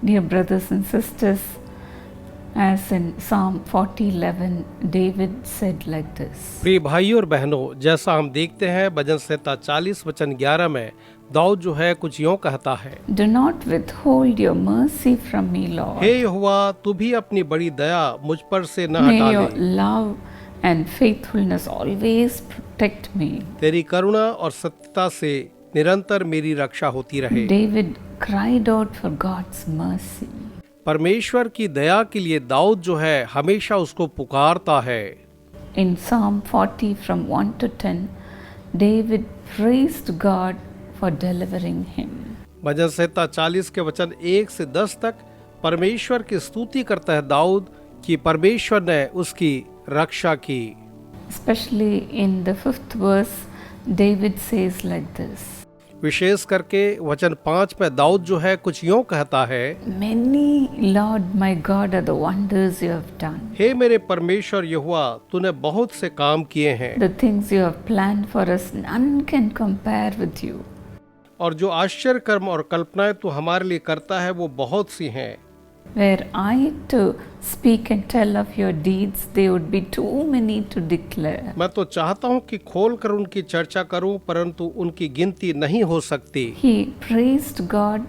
Dear brothers and sisters, as in Psalm 40:11, David said like this. प्रिय भाइयों और बहनों, जैसा हम देखते हैं भजन संहिता 40 वचन 11 में दाऊद जो है कुछ यूं कहता है, Do not withhold your mercy from me, Lord. हे यहोवा, तू भी अपनी बड़ी दया मुझ पर से न May हटा your ले। love and faithfulness always protect me. तेरी करुणा और सत्यता से निरंतर मेरी रक्षा होती रहे। David cried out for God's mercy. परमेश्वर की दया के लिए दाऊद जो है हमेशा उसको पुकारता है। In Psalm 40 from 1 to 10, David praised God for delivering him. भजन संहिता 40 के वचन 1 से 10 तक परमेश्वर की स्तुति करता है दाऊद कि परमेश्वर ने उसकी रक्षा की। Especially in the 5th verse, David says like this. विशेष करके वचन 5 में दाऊद जो है कुछ यूं कहता है, Many, Lord my God, are the wonders you have done. हे मेरे परमेश्वर यहोवा, तूने बहुत से काम किए हैं The things you have planned for us, none can compare with you. और जो आश्चर्य कर्म और कल्पनाएं तू हमारे लिए करता है वो बहुत सी हैं। Were I to speak and tell of your deeds, they would be too many to declare. मैं तो चाहता हूँ कि खोल कर उनकी चर्चा करूं, परंतु उनकी गिनती नहीं हो सकती। He praised God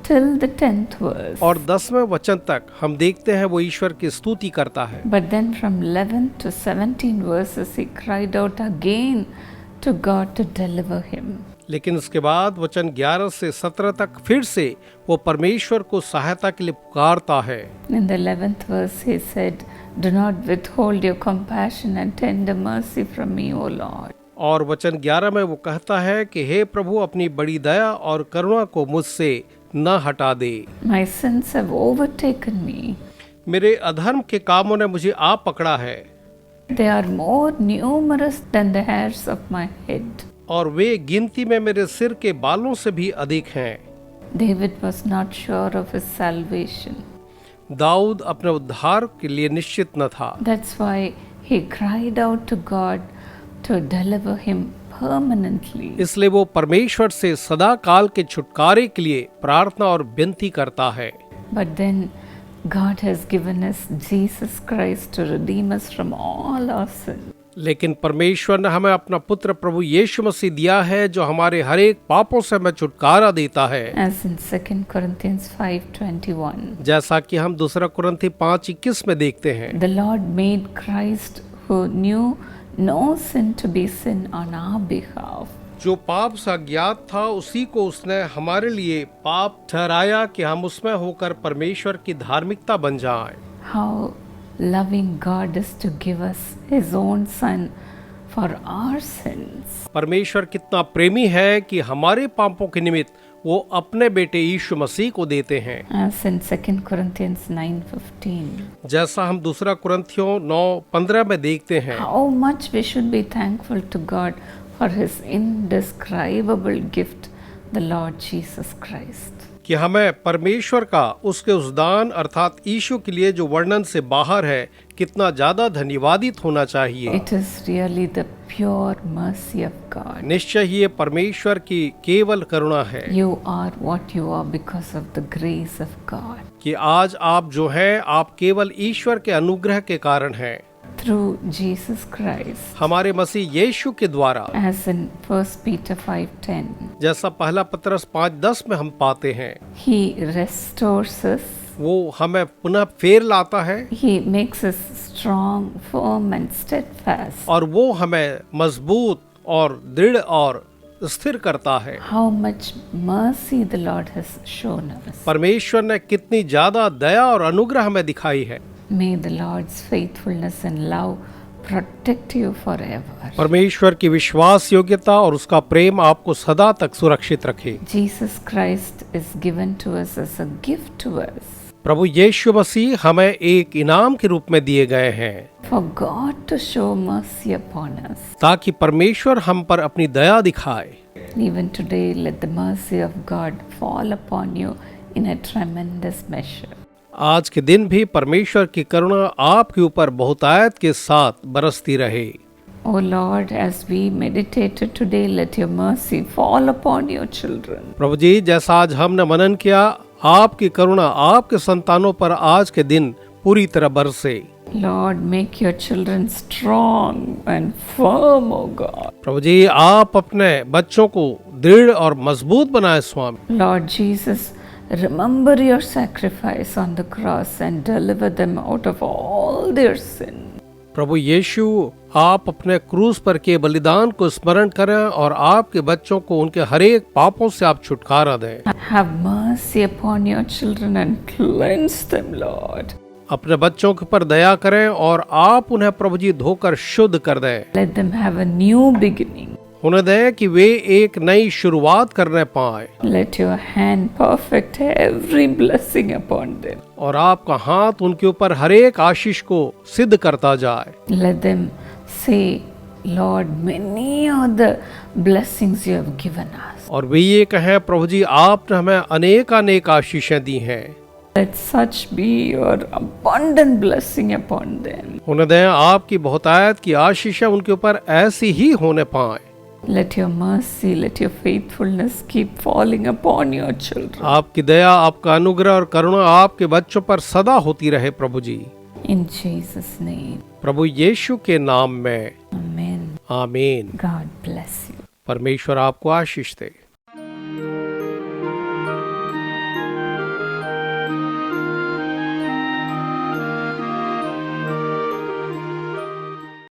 till the 10th verse. और 10वें वचन तक हम देखते हैं वो ईश्वर की स्तुति करता है। But then from 11 to 17 verses, he cried out again to God to deliver him. लेकिन उसके बाद वचन 11 से 17 तक फिर से वो परमेश्वर को सहायता के लिए पुकारता है। In the 11th verse, he said, Do not withhold your compassion and tender mercy from me, O Lord. और वचन 11 में वो कहता है कि हे प्रभु, अपनी बड़ी दया और करुणा को मुझसे न हटा दे। My sins have overtaken me. मेरे अधर्म के कामों ने मुझे आ पकड़ा है They are more numerous than the hairs of my head. और वे गिनती में मेरे सिर के बालों से भी अधिक हैं। David was not sure of his salvation. Dawood अपने उद्धार के लिए निश्चित न था। That's why he cried out to God to deliver him permanently. इसलिए वो परमेश्वर से सदा काल के छुटकारे के लिए प्रार्थना और विनती करता है। But then God has given us Jesus Christ to redeem us from all our sins. लेकिन परमेश्वर ने हमें अपना पुत्र प्रभु यीशु मसीह दिया है जो हमारे हर एक पापों से हमें छुटकारा देता है। As in 2 Corinthians 5:21. जैसा कि हम 2 कुरिन्थी 5:21 में देखते हैं, The Lord made Christ, who knew no sin, to be sin on our behalf. जो पाप से अज्ञात था उसी को उसने हमारे लिए पाप ठहराया कि हम उसमें होकर परमेश्वर की धार्मिकता बन जाएं। How loving God is to give us His own Son for our sins. परमेश्वर कितना प्रेमी है कि हमारे पापों के निमित्त वो अपने बेटे यीशु मसीह को देते हैं। As in 2 Corinthians 9:15. जैसा हम 2 कुरिन्थियों 9:15 में देखते हैं, How much we should be thankful to God for His indescribable gift, the Lord Jesus Christ. कि हमें परमेश्वर का उसके उस दान अर्थात यीशु के लिए जो वर्णन से बाहर है कितना ज्यादा धन्यवादित होना चाहिए। It is really the pure mercy of God. निश्चय ही ये परमेश्वर की केवल करुणा है You are what you are because of the grace of God. कि आज आप जो हैं आप केवल ईश्वर के अनुग्रह के कारण हैं, Through Jesus Christ. हमारे मसीह यीशु के द्वारा। As in 1 Peter 5:10. जैसा पहला पत्रस 5:10 में हम पाते हैं, He restores us. वो हमें पुनः फेर लाता है He makes us strong, firm and steadfast. और वो हमें मजबूत और दृढ़ और स्थिर करता है। How much mercy the Lord has shown us. परमेश्वर ने कितनी ज्यादा दया और अनुग्रह हमें दिखाई है। May the Lord's faithfulness and love protect you forever. परमेश्वर की विश्वास योग्यता और उसका प्रेम आपको सदा तक सुरक्षित रखे। Jesus Christ is given to us as a gift to us. प्रभु यीशु मसीह हमें एक इनाम के रूप में दिए गए हैं For God to show mercy upon us. ताकि परमेश्वर हम पर अपनी दया दिखाए। Even today, let the mercy of God fall upon you in a tremendous measure. आज के दिन भी परमेश्वर की करुणा आपके ऊपर बहुतायत के साथ बरसती रहे। O Lord, as we meditated today, let your mercy fall upon your children. प्रभु जी, जैसा आज हमने मनन किया, आपकी करुणा आपके संतानों पर आज के दिन पूरी तरह बरसे। Lord, make your children strong and firm, O God. प्रभु जी, आप अपने बच्चों को दृढ़ और मजबूत बनाए स्वामी। Lord Jesus, remember your sacrifice on the cross and deliver them out of all their sin. प्रभु यीशु, आप अपने क्रूस पर के बलिदान को स्मरण करें और आपके बच्चों को उनके हरेक पापों से आप छुटकारा दें। Have mercy upon your children and cleanse them, Lord. अपने बच्चों के ऊपर दया करें और आप उन्हें प्रभु जी धोकर शुद्ध कर दें। Let them have a new beginning. उन्हें दें कि वे एक नई शुरुआत करने पाए Let your hand perfect every blessing upon them. और आपका हाथ उनके ऊपर हरेक आशीष को सिद्ध करता जाए। Let them say, Lord, many are the blessings you have given us. और वे ये कहें, प्रभु जी, आपने हमें अनेक अनेक आशीषें दी हैं। Let such be your abundant blessing upon them. उन्हें दें आपकी बहुतायत की आशीषें उनके ऊपर ऐसी ही होने पाए। Let your mercy, let your faithfulness keep falling upon your children. आपकी दया, आपका अनुग्रह और करुणा आपके बच्चों पर सदा होती रहे प्रभु जी। In Jesus' name, प्रभु यीशु के नाम में Amen. आमीन। God bless you. परमेश्वर आपको आशीष दे।